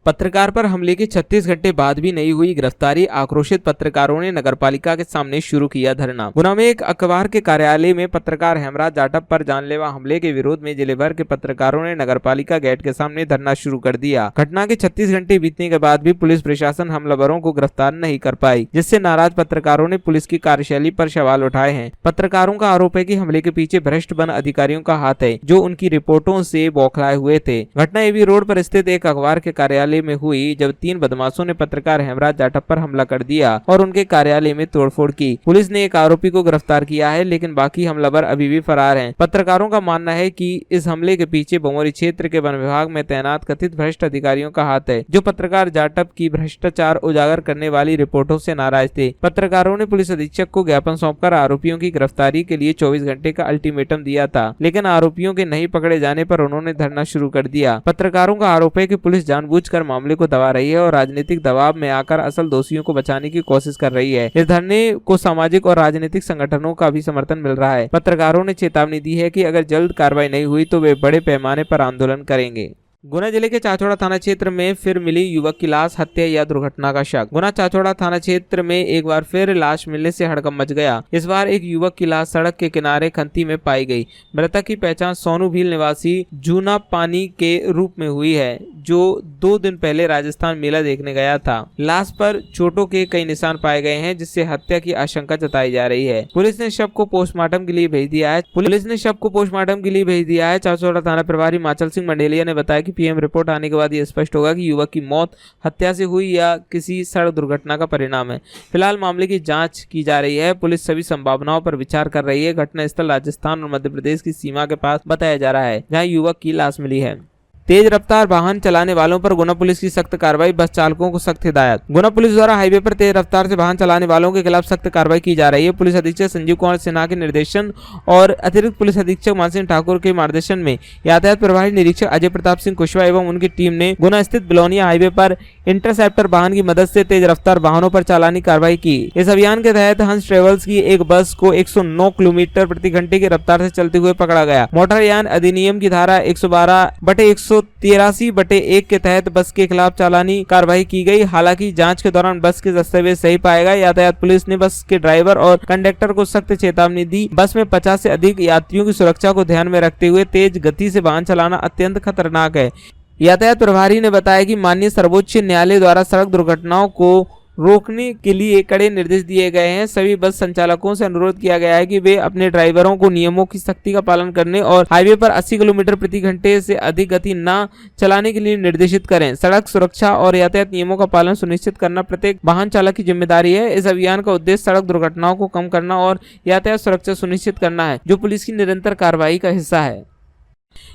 पत्रकार पर हमले के 36 घंटे बाद भी नहीं हुई गिरफ्तारी। आक्रोशित पत्रकारों ने नगरपालिका के सामने शुरू किया धरना। गुना में एक अखबार के कार्यालय में पत्रकार हेमराज जाटव पर जानलेवा हमले के विरोध में जिले भर के पत्रकारों ने नगरपालिका गेट के सामने धरना शुरू कर दिया। घटना के 36 घंटे बीतने के बाद भी पुलिस प्रशासन हमलावरों को गिरफ्तार नहीं कर पाई, जिससे नाराज पत्रकारों ने पुलिस की कार्यशैली पर सवाल उठाए हैं। पत्रकारों का आरोप है कि हमले के पीछे भ्रष्ट वन अधिकारियों का हाथ है, जो उनकी रिपोर्टों से बौखलाए हुए थे। घटना एबी रोड पर स्थित एक अखबार के कार्यालय में हुई, जब 3 बदमाशों ने पत्रकार हेमराज जाटव पर हमला कर दिया और उनके कार्यालय में तोड़फोड़ की। पुलिस ने एक आरोपी को गिरफ्तार किया है, लेकिन बाकी हमलावर अभी भी फरार हैं। पत्रकारों का मानना है कि इस हमले के पीछे बमोरी क्षेत्र के वन विभाग में तैनात कथित भ्रष्ट अधिकारियों का हाथ है, जो पत्रकार जाटव की भ्रष्टाचार उजागर करने वाली रिपोर्टों से नाराज थे। पत्रकारों ने पुलिस अधीक्षक को ज्ञापन सौंपकर आरोपियों की गिरफ्तारी के लिए 24 घंटे का अल्टीमेटम दिया था, लेकिन आरोपियों के नहीं पकड़े जाने पर उन्होंने धरना शुरू कर दिया। पत्रकारों का आरोप है कि पुलिस जानबूझकर मामले को दबा रही है और राजनीतिक दबाव में आकर असल दोषियों को बचाने की कोशिश कर रही है। इस धरने को सामाजिक और राजनीतिक संगठनों का भी समर्थन मिल रहा है। पत्रकारों ने चेतावनी दी है कि अगर जल्द कार्रवाई नहीं हुई तो वे बड़े पैमाने पर आंदोलन करेंगे। गुना जिले के चाचौड़ा थाना क्षेत्र में फिर मिली युवक की लाश, हत्या या दुर्घटना का शक। गुना चाचौड़ा थाना क्षेत्र में एक बार फिर लाश मिलने से हड़कंप मच गया। इस बार एक युवक की लाश सड़क के किनारे खंती में पाई गई। मृतक की पहचान सोनू भील निवासी जूना पानी के रूप में हुई है, जो 2 दिन पहले राजस्थान मेला देखने गया था। लाश पर चोटों के कई निशान पाए गए हैं, जिससे हत्या की आशंका जताई जा रही है। पुलिस ने शव को पोस्टमार्टम के लिए भेज दिया है। चाचौड़ा थाना प्रभारी माचल सिंह मंडेलिया ने बताया कि पीएम रिपोर्ट आने के बाद ये स्पष्ट होगा कि युवक की मौत हत्या से हुई या किसी सड़क दुर्घटना का परिणाम है। फिलहाल मामले की जांच की जा रही है। पुलिस सभी संभावनाओं पर विचार कर रही है। घटना स्थल राजस्थान और मध्य प्रदेश की सीमा के पास बताया जा रहा है, जहां युवक की लाश मिली है। तेज रफ्तार वाहन चलाने वालों पर गुना पुलिस की सख्त कार्रवाई, बस चालकों को सख्त हिदायत। गुना पुलिस द्वारा हाईवे पर तेज रफ्तार से वाहन चलाने वालों के खिलाफ सख्त कार्रवाई की जा रही है। पुलिस अधीक्षक संजीव कुमार सिन्हा के निर्देशन और अतिरिक्त पुलिस अधीक्षक मान सिंह ठाकुर के मार्गदर्शन में यातायात प्रभारी निरीक्षक अजय प्रताप सिंह कुशवाहा एवं उनकी टीम ने गुना स्थित बिलोनिया हाईवे पर इंटरसेप्टर वाहन की मदद से तेज रफ्तार वाहनों पर चालानी कार्रवाई की। इस अभियान के तहत हंस ट्रेवल्स की एक बस को 109 किलोमीटर प्रति घंटे की रफ्तार से चलते हुए पकड़ा गया। मोटरयान अधिनियम की धारा 112/183/1 के तहत बस के खिलाफ चालानी कार्रवाई की गई। हालांकि जांच के दौरान बस के दस्तावेज सही पाए गए। यातायात पुलिस ने बस के ड्राइवर और कंडक्टर को सख्त चेतावनी दी। बस में 50 से अधिक यात्रियों की सुरक्षा को ध्यान में रखते हुए तेज गति से वाहन चलाना अत्यंत खतरनाक है। यातायात प्रभारी ने बताया कि माननीय सर्वोच्च न्यायालय द्वारा सड़क दुर्घटनाओं को रोकने के लिए कड़े निर्देश दिए गए हैं। सभी बस संचालकों से अनुरोध किया गया है कि वे अपने ड्राइवरों को नियमों की सख्ती का पालन करने और हाईवे पर 80 किलोमीटर प्रति घंटे से अधिक गति न चलाने के लिए निर्देशित करें। सड़क सुरक्षा और यातायात नियमों का पालन सुनिश्चित करना प्रत्येक वाहन चालक की जिम्मेदारी है। इस अभियान का उद्देश्य सड़क दुर्घटनाओं को कम करना और यातायात सुरक्षा सुनिश्चित करना है, जो पुलिस की निरंतर कार्रवाई का हिस्सा है।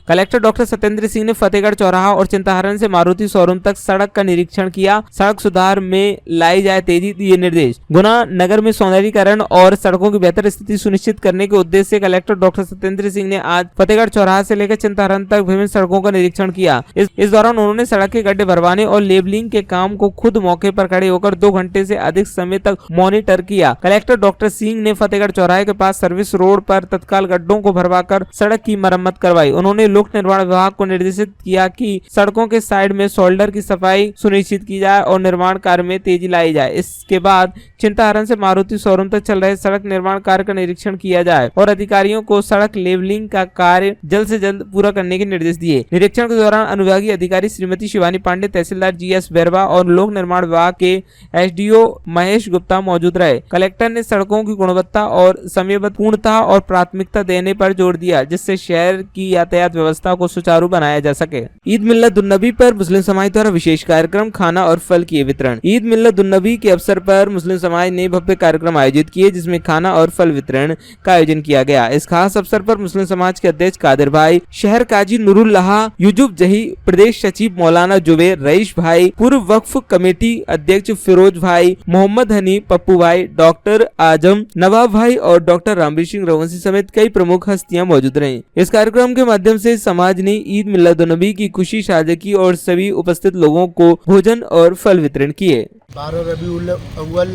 कलेक्टर डॉक्टर सत्येंद्र सिंह ने फतेहगढ़ चौराहा और चिंताहरण से मारुति शोरूम तक सड़क का निरीक्षण किया। सड़क सुधार में लाई जाए तेजी, दिए निर्देश। गुना नगर में सौंदर्यीकरण और सड़कों की बेहतर स्थिति सुनिश्चित करने के उद्देश्य से कलेक्टर डॉक्टर सत्येंद्र सिंह ने आज फतेहगढ़ चौराहा से लेकर चिंताहरण तक विभिन्न सड़कों का निरीक्षण किया। इस दौरान उन्होंने सड़क के गड्ढे भरवाने और लेबलिंग के काम को खुद मौके पर खड़े होकर 2 घंटे से अधिक समय तक मॉनिटर किया। कलेक्टर डॉक्टर सिंह ने फतेहगढ़ चौराहे के पास सर्विस रोड पर तत्काल गड्ढों को भरवाकर सड़क की मरम्मत करवाई। उन्होंने लोक निर्माण विभाग को निर्देशित किया कि सड़कों के साइड में शोल्डर की सफाई सुनिश्चित की जाए और निर्माण कार्य में तेजी लाई जाए। इसके बाद चिंताहरण से मारुति शोरूम तक चल रहे सड़क निर्माण कार्य का निरीक्षण किया जाए और अधिकारियों को सड़क लेवलिंग का कार्य जल्द से जल्द पूरा करने के निर्देश दिए। निरीक्षण के दौरान अनुविभागीय अधिकारी श्रीमती शिवानी पांडे, तहसीलदार GS बैरवा और लोक निर्माण विभाग के SDO महेश गुप्ता मौजूद रहे। कलेक्टर ने सड़कों की गुणवत्ता और समयबद्ध पूर्णता और प्राथमिकता देने पर जोर दिया, जिससे शहर की यातायात व्यवस्था को सुचारू बनाया जा सके। ईद मिल्लत-उन-नबी पर मुस्लिम समाज द्वारा विशेष कार्यक्रम, खाना और फल किए वितरण। ईद मिल्लत-उन-नबी के अवसर पर मुस्लिम समाज ने भव्य कार्यक्रम आयोजित किए, जिसमें खाना और फल वितरण का आयोजन किया गया। इस खास अवसर पर मुस्लिम समाज के अध्यक्ष कादिर भाई, शहर काजी नूरुल्लाह, यूजुफ जही, प्रदेश सचिव मौलाना जुबेर, रईस भाई, पूर्व वक्फ कमेटी अध्यक्ष फिरोज भाई, मोहम्मद हनी, पप्पू भाई, डॉक्टर आजम, नवाब भाई और डॉक्टर रामवीर सिंह रवंशी समेत कई प्रमुख हस्तियां मौजूद रहीं। इस कार्यक्रम के माध्यम से समाज ने ईद मिल्लत-उन-नबी की खुशी साझा की और सभी उपस्थित लोगों को भोजन और फल वितरण किए। 12 रबीउल अव्वल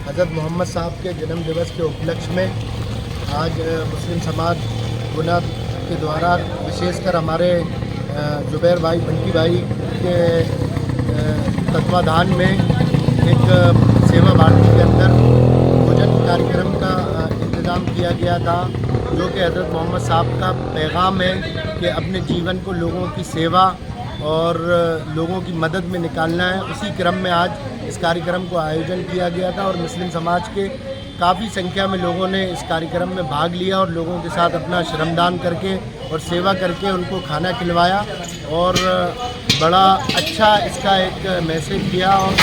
हजरत मोहम्मद साहब के जन्म दिवस के उपलक्ष्य में आज मुस्लिम समाज गुना के द्वारा विशेषकर हमारे जुबैर भाई, बंटी भाई के तत्वाधान में एक सेवा भारती के अंदर भोजन कार्यक्रम का इंतज़ाम किया गया था, जो कि हज़रत मोहम्मद साहब का पैगाम है कि अपने जीवन को लोगों की सेवा और लोगों की मदद में निकालना है। उसी क्रम में आज इस कार्यक्रम को आयोजन किया गया था और मुस्लिम समाज के काफ़ी संख्या में लोगों ने इस कार्यक्रम में भाग लिया और लोगों के साथ अपना श्रमदान करके और सेवा करके उनको खाना खिलवाया और बड़ा अच्छा इसका एक मैसेज दिया। और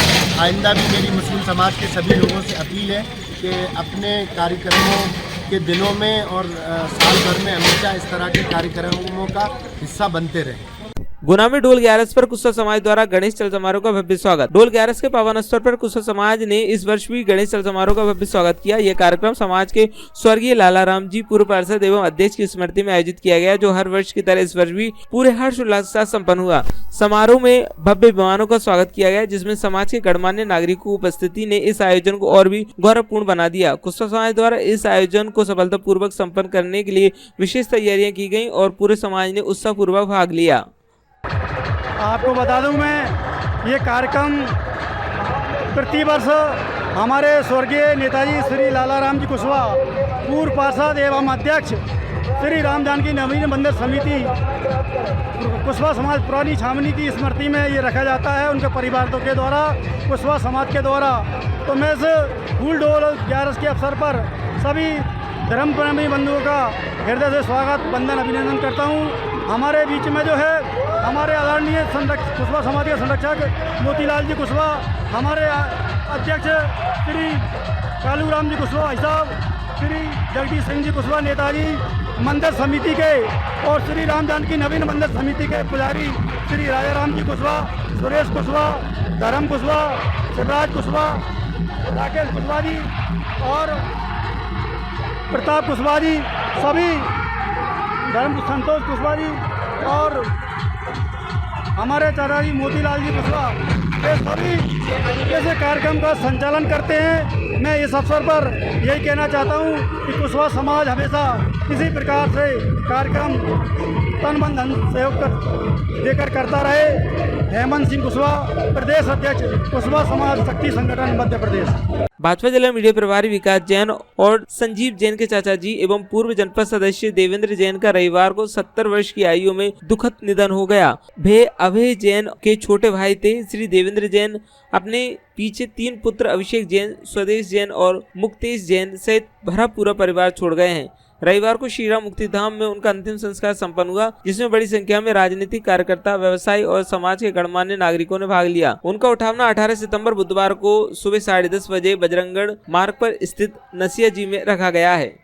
आइंदा भी मेरी मुस्लिम समाज के सभी लोगों से अपील है कि अपने कार्यक्रमों के दिनों में और साल भर में हमेशा इस तरह के कार्यक्रमों का हिस्सा बनते रहें। गुना में डोल ग्यारस पर कुशवा समाज द्वारा गणेश चल समारोह का भव्य स्वागत। डोल ग्यारस के पावन अवसर पर कुशवा समाज ने इस वर्ष भी गणेश चल समारोह का भव्य स्वागत किया। यह कार्यक्रम समाज के स्वर्गीय लाला राम जी पूर्व पार्षद एवं अध्यक्ष की स्मृति में आयोजित किया गया, जो हर वर्ष की तरह इस वर्ष भी पूरे हर्ष उल्लास के साथ संपन्न हुआ। समारोह में भव्य विमानों का स्वागत किया गया, जिसमें समाज के गणमान्य नागरिकों की उपस्थिति ने इस आयोजन को और भी गौरवपूर्ण बना दिया। कुशवा समाज द्वारा इस आयोजन को सफलतापूर्वक संपन्न करने के लिए विशेष तैयारियां की गई और पूरे समाज ने उत्साहपूर्वक भाग लिया। आपको बता दूं मैं, ये कार्यक्रम प्रतिवर्ष हमारे स्वर्गीय नेताजी श्री लाला राम जी कुशवा पूर्व पार्षद एवं अध्यक्ष श्री राम जानकी नवीन मंदिर समिति कुशवा समाज पुरानी छावनी की स्मृति में ये रखा जाता है, उनके परिवारों के द्वारा, कुशवा समाज के द्वारा। तो मैं इस फूल डोल ग्यारस के अवसर पर सभी धर्म प्रेमी बंधुओं का हृदय से स्वागत वंदन अभिनंदन करता हूँ। हमारे बीच में जो है हमारे आदरणीय कुशवा समाज के संरक्षक मोतीलाल जी कुशवा, हमारे अध्यक्ष श्री कालू राम जी कुशवा भाई साहब, श्री जगदीश सिंह जी कुशवा नेताजी मंदिर समिति के, और श्री राम जानकी नवीन मंदिर समिति के पुजारी श्री राजा राम जी कुशवा, सुरेश कुशवा, धर्म कुशवा, शिवराज कुशवा, राकेश कुशवा जी और प्रताप कुशवा जी, सभी धर्म संतोष कुशवा जी और हमारे चाचाजी मोतीलाल जी कुशवा, ये सभी ऐसे कार्यक्रम का संचालन करते हैं। मैं इस अवसर पर यही कहना चाहता हूँ कि कुशवा समाज हमेशा इसी प्रकार से कार्यक्रम तन मन धन सहयोग देकर करता रहे। हेमंत सिंह कुशवा, प्रदेश अध्यक्ष कुशवा समाज शक्ति संगठन मध्य प्रदेश। भाजपा जिला मीडिया प्रभारी विकास जैन और संजीव जैन के चाचा जी एवं पूर्व जनपद सदस्य देवेंद्र जैन का रविवार को 70 वर्ष की आयु में दुखद निधन हो गया। वे अभय जैन के छोटे भाई थे। श्री देवेंद्र जैन अपने पीछे 3 पुत्र अभिषेक जैन, स्वदेश जैन और मुक्तेश जैन सहित भरा पूरा परिवार छोड़ गए हैं। रविवार को श्रीराम मुक्तिधाम में उनका अंतिम संस्कार संपन्न हुआ, जिसमें बड़ी संख्या में राजनीतिक कार्यकर्ता, व्यवसायी और समाज के गणमान्य नागरिकों ने भाग लिया। उनका उठावना 18 सितंबर बुधवार को सुबह 10:30 बजे बजरंगगढ़ मार्ग पर स्थित नसिया जी में रखा गया है।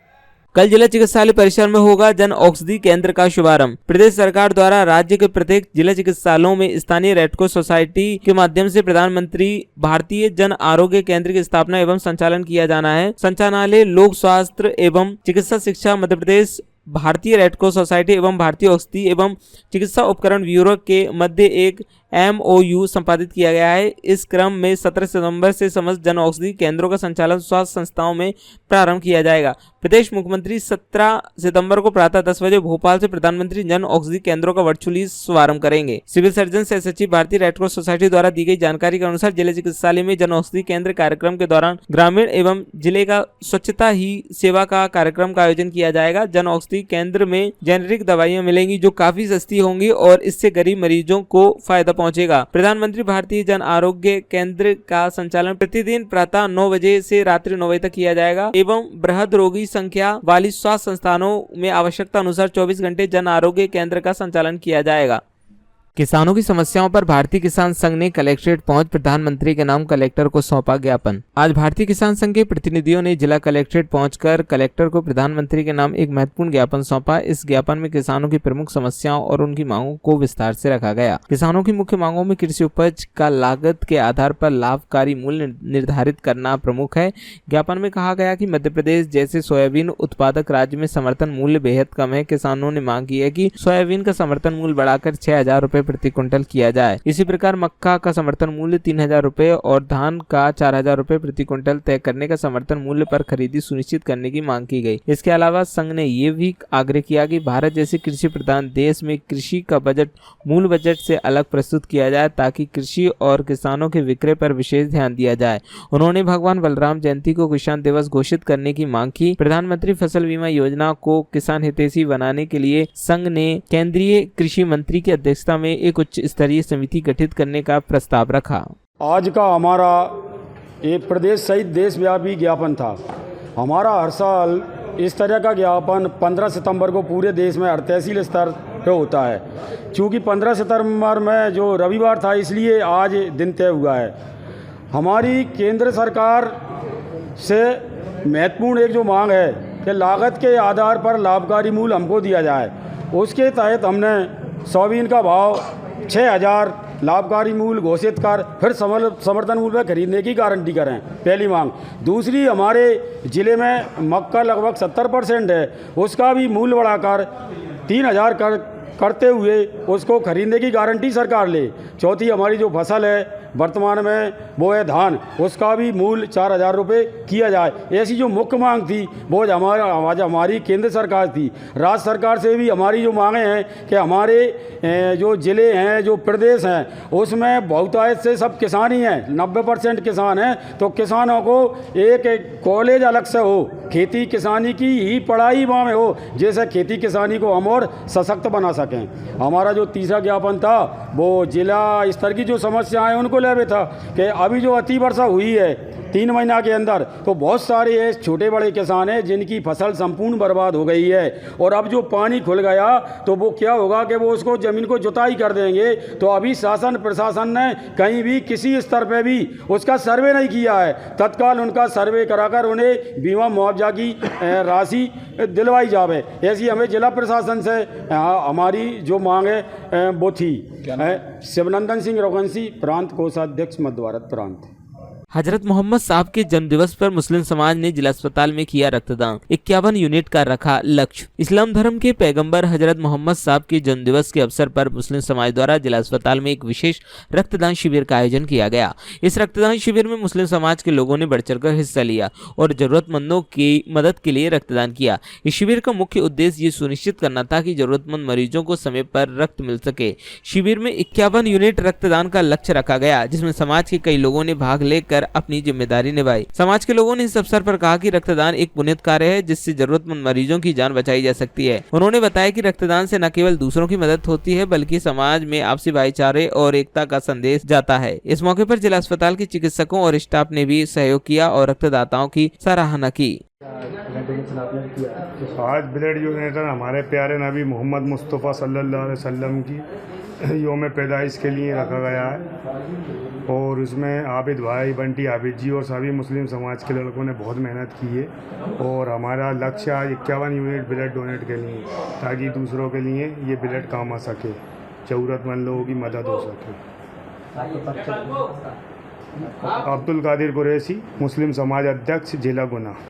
कल जिला चिकित्सालय परिसर में होगा जन औषधि केंद्र का शुभारंभ। प्रदेश सरकार द्वारा राज्य के प्रत्येक जिला चिकित्सालयों में स्थानीय रेडक्रॉस सोसाइटी के माध्यम से प्रधानमंत्री भारतीय जन आरोग्य केंद्र की स्थापना एवं संचालन किया जाना है। संचालनालय लोक स्वास्थ्य एवं चिकित्सा शिक्षा मध्य प्रदेश, भारतीय रेडक्रॉस सोसाइटी एवं भारतीय औषधि एवं चिकित्सा उपकरण ब्यूरो के मध्य एक MOU संपादित किया गया है। इस क्रम में 17 सितंबर से समस्त जन औषधि केंद्रों का संचालन स्वास्थ्य संस्थाओं में प्रारंभ किया जाएगा। प्रदेश मुख्यमंत्री 17 सितंबर को प्रातः 10 बजे भोपाल से प्रधानमंत्री जन औषधि केंद्रों का वर्चुअली शुभारंभ करेंगे। सिविल सर्जन से सचिव भारतीय रेडक्रॉस सोसाइटी द्वारा दी गई जानकारी के अनुसार जिला चिकित्सालय में जन औषधि केंद्र कार्यक्रम के दौरान ग्रामीण एवं जिले का स्वच्छता ही सेवा का कार्यक्रम का आयोजन किया जाएगा। जन औषधि केंद्र में जेनेरिक दवाइयां मिलेंगी जो काफी सस्ती होंगी और इससे गरीब मरीजों को फायदा पहुंचेगा। प्रधानमंत्री भारतीय जन आरोग्य केंद्र का संचालन प्रतिदिन प्रातः 9 बजे से रात्रि 9 बजे तक किया जाएगा एवं बृहद रोगी संख्या वाली स्वास्थ्य संस्थानों में आवश्यकता अनुसार 24 घंटे जन आरोग्य केंद्र का संचालन किया जाएगा। किसानों की समस्याओं पर भारतीय किसान संघ ने कलेक्ट्रेट पहुंच प्रधानमंत्री के नाम कलेक्टर को सौंपा ज्ञापन। आज भारतीय किसान संघ के प्रतिनिधियों ने जिला कलेक्ट्रेट पहुंचकर कलेक्टर को प्रधानमंत्री के नाम एक महत्वपूर्ण ज्ञापन सौंपा। इस ज्ञापन में किसानों की प्रमुख समस्याओं और उनकी मांगों को विस्तार से रखा गया। किसानों की मुख्य मांगों में कृषि उपज का लागत के आधार पर लाभकारी मूल्य निर्धारित करना प्रमुख है। ज्ञापन में कहा गया कि मध्य प्रदेश जैसे सोयाबीन उत्पादक राज्य में समर्थन मूल्य बेहद कम है। किसानों ने मांग की है कि सोयाबीन का समर्थन मूल्य बढ़ाकर 6,000 रुपए प्रति क्विंटल किया जाए। इसी प्रकार मक्का का समर्थन मूल्य 3000 रुपए और धान का 4000 रुपए प्रति क्विंटल तय करने का समर्थन मूल्य पर खरीदी सुनिश्चित करने की मांग की गई। इसके अलावा संघ ने ये भी आग्रह किया कि भारत जैसे कृषि प्रधान देश में कृषि का बजट मूल बजट से अलग प्रस्तुत किया जाए ताकि कृषि और किसानों के विक्रय पर विशेष ध्यान दिया जाए। उन्होंने भगवान बलराम जयंती को किसान दिवस घोषित करने की मांग की। प्रधानमंत्री फसल बीमा योजना को किसान हितैषी बनाने के लिए संघ ने केंद्रीय कृषि मंत्री की अध्यक्षता में एक उच्च स्तरीय समिति गठित करने का प्रस्ताव रखा। आज का हमारा एक प्रदेश सहित देशव्यापी ज्ञापन था। हमारा हर साल इस तरह का ज्ञापन 15 सितंबर को पूरे देश में हर तहसील स्तर पर होता है। चूँकि 15 सितंबर में जो रविवार था इसलिए आज दिन तय हुआ है। हमारी केंद्र सरकार से महत्वपूर्ण एक जो मांग है कि लागत के आधार पर लाभकारी मूल्य हमको दिया जाए। उसके तहत हमने सोयाबीन का भाव 6000 लाभकारी मूल्य घोषित कर फिर समर्थन मूल्य पर खरीदने की गारंटी करें, पहली मांग। दूसरी, हमारे ज़िले में मक्का लगभग 70% है, उसका भी मूल्य बढ़ाकर 3000 करते हुए उसको खरीदने की गारंटी सरकार ले। चौथी, हमारी जो फसल है वर्तमान में वो है धान, उसका भी मूल्य 4000 रुपये किया जाए। ऐसी जो मुख्य मांग थी वो हमारी केंद्र सरकार थी। राज्य सरकार से भी हमारी जो मांगे हैं कि हमारे जो ज़िले हैं, जो प्रदेश हैं, उसमें बहुतायत से सब किसान ही हैं, 90% किसान हैं। तो किसानों को एक कॉलेज अलग से हो, खेती किसानी की ही पढ़ाई वहाँ में हो, जैसे खेती किसानी को हम और सशक्त बना सकें। हमारा जो तीसरा ज्ञापन था वो जिला स्तर की जो समस्याएं उनको लेवे था कि अभी जो अति वर्षा हुई है 3 महीना के अंदर, तो बहुत सारे ऐसे छोटे बड़े किसान हैं जिनकी फसल संपूर्ण बर्बाद हो गई है। और अब जो पानी खुल गया तो वो क्या होगा कि वो उसको ज़मीन को जुताई कर देंगे। तो अभी शासन प्रशासन ने कहीं भी किसी स्तर पे भी उसका सर्वे नहीं किया है। तत्काल उनका सर्वे कराकर उन्हें बीमा मुआवजा की राशि दिलवाई जावे। ऐसी हमें जिला प्रशासन से हमारी जो मांग है वो थी। शिवनंदन सिंह रोगंसी, प्रांत कोषाध्यक्ष, मध्य भारत प्रांत। हजरत मोहम्मद साहब के जन्मदिवस पर मुस्लिम समाज ने जिला अस्पताल में किया रक्तदान। 51 यूनिट का रखा लक्ष्य। इस्लाम धर्म के पैगंबर हजरत मोहम्मद साहब के जन्मदिवस के अवसर पर मुस्लिम समाज द्वारा जिला अस्पताल में एक विशेष रक्तदान शिविर का आयोजन किया गया। इस रक्तदान शिविर में मुस्लिम समाज के लोगों ने बढ़ चढ़कर हिस्सा लिया और जरूरतमंदों की मदद के लिए रक्तदान किया। इस शिविर का मुख्य उद्देश्य ये सुनिश्चित करना था कि जरूरतमंद मरीजों को समय पर रक्त मिल सके। शिविर में 51 यूनिट रक्तदान का लक्ष्य रखा गया, जिसमें समाज के कई लोगों ने भाग लेकर अपनी जिम्मेदारी निभाई। समाज के लोगों ने इस अवसर पर कहा कि रक्तदान एक पुण्य कार्य है जिससे जरूरतमंद मरीजों की जान बचाई जा सकती है। उन्होंने बताया कि रक्तदान से न केवल दूसरों की मदद होती है बल्कि समाज में आपसी भाईचारे और एकता का संदेश जाता है। इस मौके पर जिला अस्पताल के चिकित्सकों और स्टाफ ने भी सहयोग किया और रक्तदाताओं की सराहना की। आज ब्लड डोनेटर हमारे प्यारे नबी मोहम्मद मुस्तफ़ा सल्लल्लाहु अलैहि वसल्लम की योम पैदाइश के लिए रखा गया है और उसमें आबिद भाई, बंटी आबिद जी और सभी मुस्लिम समाज के लड़कों ने बहुत मेहनत की है। और हमारा लक्ष्य आज 51 यूनिट ब्लड डोनेट के लिए, ताकि दूसरों के लिए ये ब्लड काम आ सके, ज़रूरतमंद लोगों की मदद हो सके। अब्दुल कादिर कुरैशी, मुस्लिम समाज अध्यक्ष, जिला गुना।